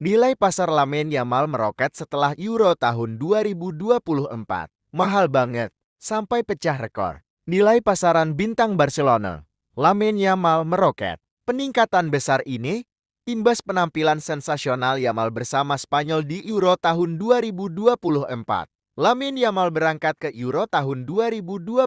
Nilai pasar Lamine Yamal meroket setelah Euro tahun 2024. Mahal banget, sampai pecah rekor. Nilai pasaran bintang Barcelona, Lamine Yamal meroket. Peningkatan besar ini imbas penampilan sensasional Yamal bersama Spanyol di Euro tahun 2024. Lamine Yamal berangkat ke Euro tahun 2024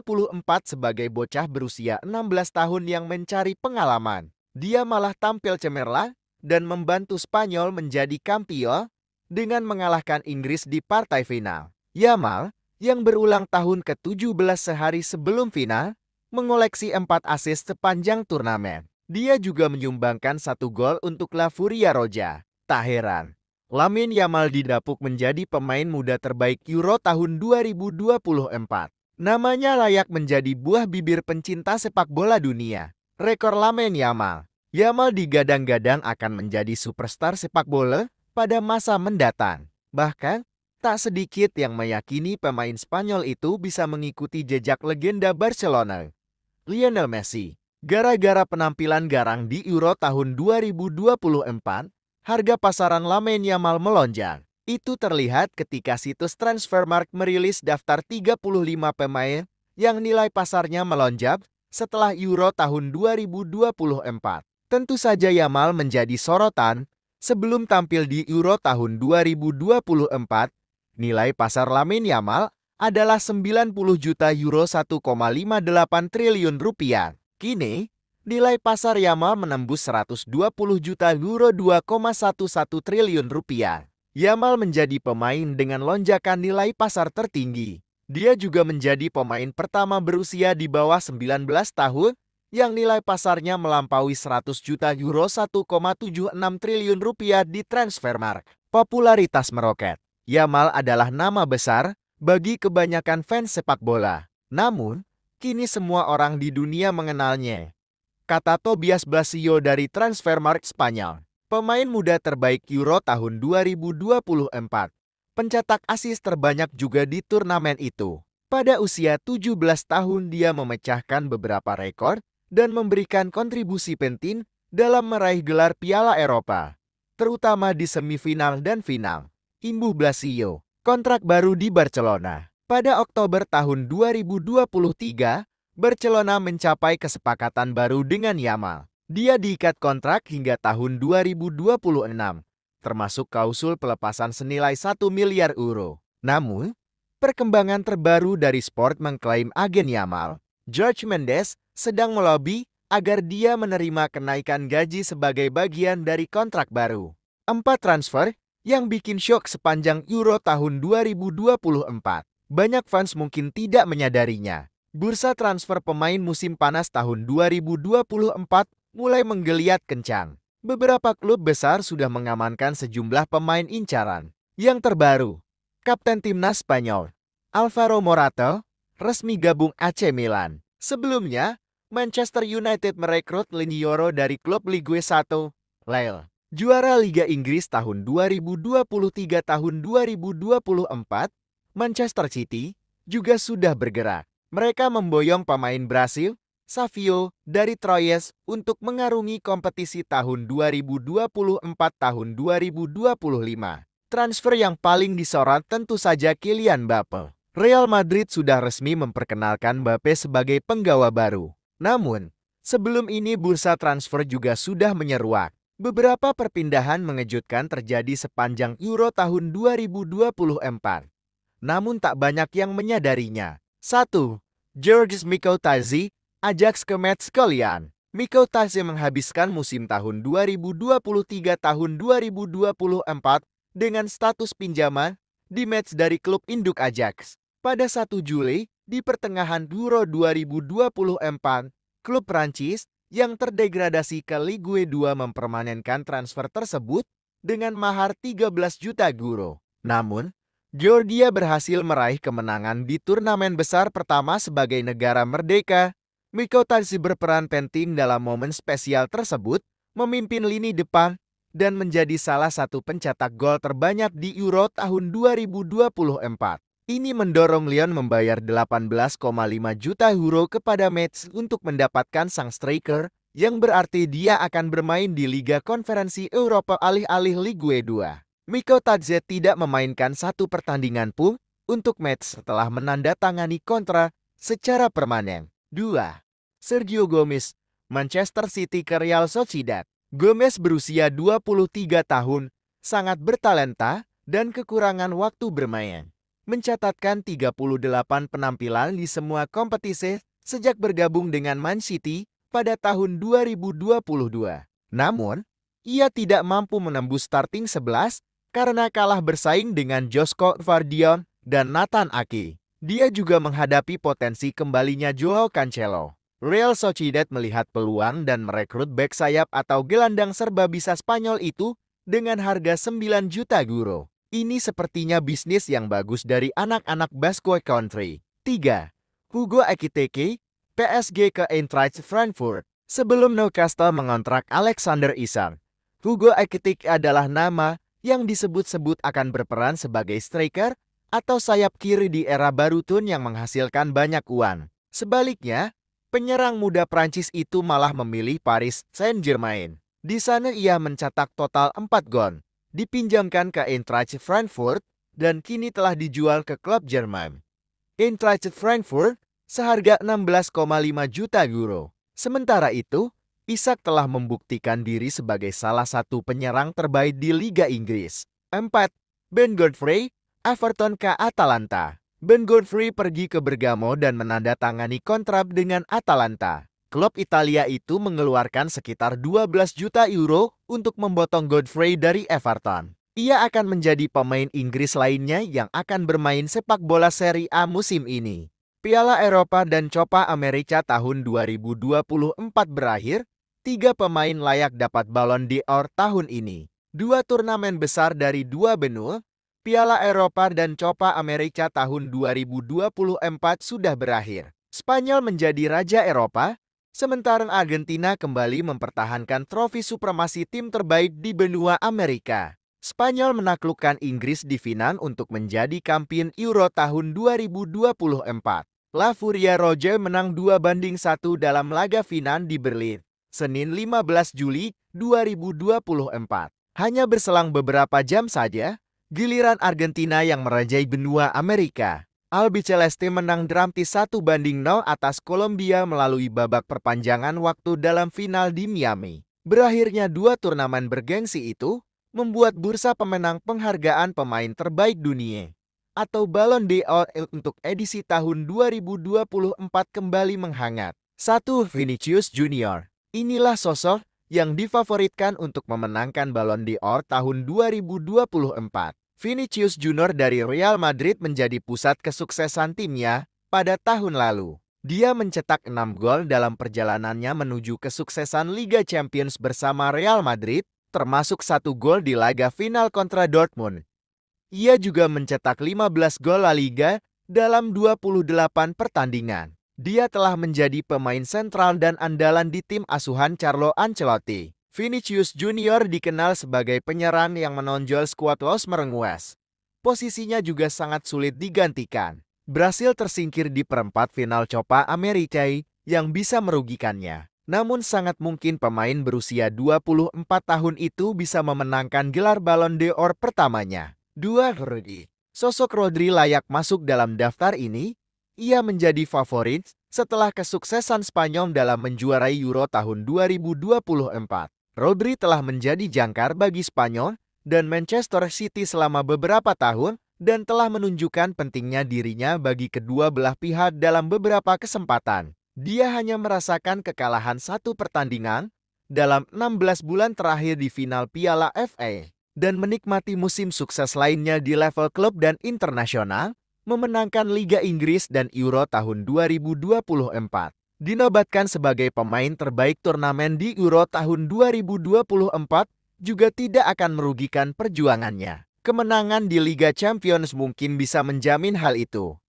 sebagai bocah berusia 16 tahun yang mencari pengalaman. Dia malah tampil cemerlang dan membantu Spanyol menjadi kampion dengan mengalahkan Inggris di partai final. Yamal, yang berulang tahun ke-17 sehari sebelum final, mengoleksi 4 assist sepanjang turnamen. Dia juga menyumbangkan 1 gol untuk La Furia Roja. Tak heran, Lamine Yamal didapuk menjadi pemain muda terbaik Euro tahun 2024. Namanya layak menjadi buah bibir pencinta sepak bola dunia. Rekor Lamine Yamal. Yamal digadang-gadang akan menjadi superstar sepak bola pada masa mendatang. Bahkan, tak sedikit yang meyakini pemain Spanyol itu bisa mengikuti jejak legenda Barcelona, Lionel Messi. Gara-gara penampilan garang di Euro tahun 2024, harga pasaran Lamine Yamal melonjak. Itu terlihat ketika situs Transfermarkt merilis daftar 35 pemain yang nilai pasarnya melonjak setelah Euro tahun 2024. Tentu saja Yamal menjadi sorotan. Sebelum tampil di Euro tahun 2024, nilai pasar Lamine Yamal adalah 90 juta euro 1,58 triliun rupiah. Kini, nilai pasar Yamal menembus 120 juta euro 2,11 triliun rupiah. Yamal menjadi pemain dengan lonjakan nilai pasar tertinggi. Dia juga menjadi pemain pertama berusia di bawah 19 tahun yang nilai pasarnya melampaui 100 juta euro 1,76 triliun rupiah di Transfermarkt. Popularitas meroket. Yamal adalah nama besar bagi kebanyakan fans sepak bola. Namun, kini semua orang di dunia mengenalnya, kata Tobias Blasio dari Transfermarkt Spanyol. Pemain muda terbaik Euro tahun 2024. Pencetak assist terbanyak juga di turnamen itu. Pada usia 17 tahun dia memecahkan beberapa rekor dan memberikan kontribusi penting dalam meraih gelar Piala Eropa, terutama di semifinal dan final. Imbuh Blasio, kontrak baru di Barcelona. Pada Oktober tahun 2023, Barcelona mencapai kesepakatan baru dengan Yamal. Dia diikat kontrak hingga tahun 2026, termasuk klausul pelepasan senilai 1 miliar euro. Namun, perkembangan terbaru dari Sport mengklaim agen Yamal, George Mendes, sedang melobi agar dia menerima kenaikan gaji sebagai bagian dari kontrak baru. 4 transfer yang bikin syok sepanjang Euro tahun 2024. Banyak fans mungkin tidak menyadarinya. Bursa transfer pemain musim panas tahun 2024 mulai menggeliat kencang. Beberapa klub besar sudah mengamankan sejumlah pemain incaran. Yang terbaru, Kapten Timnas Spanyol, Alvaro Morata, resmi gabung AC Milan. Sebelumnya, Manchester United merekrut Linioro dari klub Ligue 1, Lille. Juara Liga Inggris tahun 2023 tahun 2024, Manchester City juga sudah bergerak. Mereka memboyong pemain Brasil, Savio, dari Troyes untuk mengarungi kompetisi tahun 2024 tahun 2025. Transfer yang paling disorot tentu saja Kylian Mbappe. Real Madrid sudah resmi memperkenalkan Mbappe sebagai penggawa baru. Namun, sebelum ini bursa transfer juga sudah menyeruak. Beberapa perpindahan mengejutkan terjadi sepanjang Euro tahun 2024. Namun tak banyak yang menyadarinya. 1. Georges Mikotadze, Ajax ke Metz sekalian. Mikotadze menghabiskan musim tahun 2023 tahun 2024 dengan status pinjaman di Metz dari klub induk Ajax. Pada 1 Juli, di pertengahan Euro 2024, klub Prancis yang terdegradasi ke Ligue 2 mempermanenkan transfer tersebut dengan mahar 13 juta euro. Namun, Georgia berhasil meraih kemenangan di turnamen besar pertama sebagai negara merdeka. Mikotadze berperan penting dalam momen spesial tersebut, memimpin lini depan, dan menjadi salah satu pencetak gol terbanyak di Euro tahun 2024. Ini mendorong Lyon membayar 18,5 juta euro kepada Metz untuk mendapatkan sang striker yang berarti dia akan bermain di Liga Konferensi Eropa alih-alih Ligue 2. Miko Tadze tidak memainkan satu pertandingan pun untuk match setelah menandatangani kontrak secara permanen. 2. Sergio Gomez, Manchester City ke Real Sociedad. Gomez berusia 23 tahun, sangat bertalenta dan kekurangan waktu bermain. Mencatatkan 38 penampilan di semua kompetisi sejak bergabung dengan Man City pada tahun 2022. Namun, ia tidak mampu menembus starting 11 karena kalah bersaing dengan Josko Gvardiol dan Nathan Ake. Dia juga menghadapi potensi kembalinya Joao Cancelo. Real Sociedad melihat peluang dan merekrut bek sayap atau gelandang serba bisa Spanyol itu dengan harga 9 juta euro. Ini sepertinya bisnis yang bagus dari anak-anak Basque Country. 3. Hugo Ekitike, PSG ke Eintracht Frankfurt. Sebelum Newcastle mengontrak Alexander Isak, Hugo Ekitike adalah nama yang disebut-sebut akan berperan sebagai striker atau sayap kiri di era baru Tun yang menghasilkan banyak uang. Sebaliknya, penyerang muda Prancis itu malah memilih Paris Saint-Germain. Di sana ia mencetak total 4 gol, dipinjamkan ke Eintracht Frankfurt, dan kini telah dijual ke klub Jerman. Eintracht Frankfurt seharga 16,5 juta euro. Sementara itu, Isak telah membuktikan diri sebagai salah satu penyerang terbaik di Liga Inggris. 4. Ben Godfrey, Everton ke Atalanta. Ben Godfrey pergi ke Bergamo dan menandatangani kontrak dengan Atalanta. Klub Italia itu mengeluarkan sekitar 12 juta euro untuk membotong Godfrey dari Everton. Ia akan menjadi pemain Inggris lainnya yang akan bermain sepak bola Serie A musim ini. Piala Eropa dan Copa America tahun 2024 berakhir, 3 pemain layak dapat Ballon d'Or tahun ini. 2 turnamen besar dari 2 benua, Piala Eropa dan Copa America tahun 2024 sudah berakhir. Spanyol menjadi raja Eropa, sementara Argentina kembali mempertahankan trofi supremasi tim terbaik di benua Amerika. Spanyol menaklukkan Inggris di final untuk menjadi kampion Euro tahun 2024. La Furia Roja menang 2-1 dalam laga final di Berlin, Senin 15 Juli 2024. Hanya berselang beberapa jam saja, giliran Argentina yang merajai benua Amerika. Albiceleste menang dramatis 1-0 atas Kolombia melalui babak perpanjangan waktu dalam final di Miami. Berakhirnya 2 turnamen bergengsi itu membuat bursa pemenang penghargaan pemain terbaik dunia atau Ballon d'Or untuk edisi tahun 2024 kembali menghangat. 1. Vinicius Junior. Inilah sosok yang difavoritkan untuk memenangkan Ballon d'Or tahun 2024. Vinicius Junior dari Real Madrid menjadi pusat kesuksesan timnya pada tahun lalu. Dia mencetak 6 gol dalam perjalanannya menuju kesuksesan Liga Champions bersama Real Madrid, termasuk 1 gol di laga final kontra Dortmund. Ia juga mencetak 15 gol La Liga dalam 28 pertandingan. Dia telah menjadi pemain sentral dan andalan di tim asuhan Carlo Ancelotti. Vinicius Junior dikenal sebagai penyerang yang menonjol skuad Los Merengues. Posisinya juga sangat sulit digantikan. Brasil tersingkir di perempat final Copa America yang bisa merugikannya. Namun sangat mungkin pemain berusia 24 tahun itu bisa memenangkan gelar Ballon d'Or pertamanya. 2. Rodri. Sosok Rodri layak masuk dalam daftar ini. Ia menjadi favorit setelah kesuksesan Spanyol dalam menjuarai Euro tahun 2024. Rodri telah menjadi jangkar bagi Spanyol dan Manchester City selama beberapa tahun dan telah menunjukkan pentingnya dirinya bagi kedua belah pihak dalam beberapa kesempatan. Dia hanya merasakan kekalahan 1 pertandingan dalam 16 bulan terakhir di final Piala FA dan menikmati musim sukses lainnya di level klub dan internasional, memenangkan Liga Inggris dan Euro tahun 2024. Dinobatkan sebagai pemain terbaik turnamen di Euro tahun 2024 juga tidak akan merugikan perjuangannya. Kemenangan di Liga Champions mungkin bisa menjamin hal itu.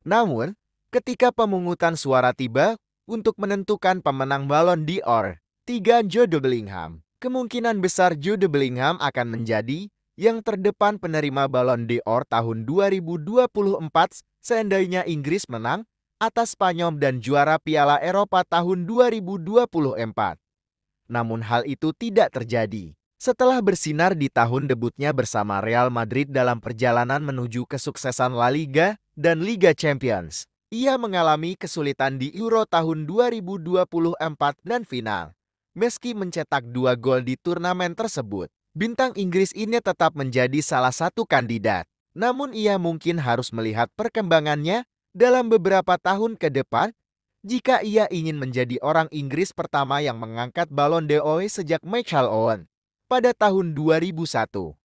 Namun, ketika pemungutan suara tiba untuk menentukan pemenang Ballon d'Or, 3. Jude Bellingham. Kemungkinan besar Jude Bellingham akan menjadi yang terdepan penerima Ballon d'Or tahun 2024 seandainya Inggris menang atas Spanyol dan juara Piala Eropa tahun 2024. Namun hal itu tidak terjadi. Setelah bersinar di tahun debutnya bersama Real Madrid dalam perjalanan menuju kesuksesan La Liga dan Liga Champions, ia mengalami kesulitan di Euro tahun 2024 dan final. Meski mencetak 2 gol di turnamen tersebut, bintang Inggris ini tetap menjadi salah satu kandidat. Namun ia mungkin harus melihat perkembangannya dalam beberapa tahun ke depan jika ia ingin menjadi orang Inggris pertama yang mengangkat Ballon d'Or sejak Michael Owen pada tahun 2001.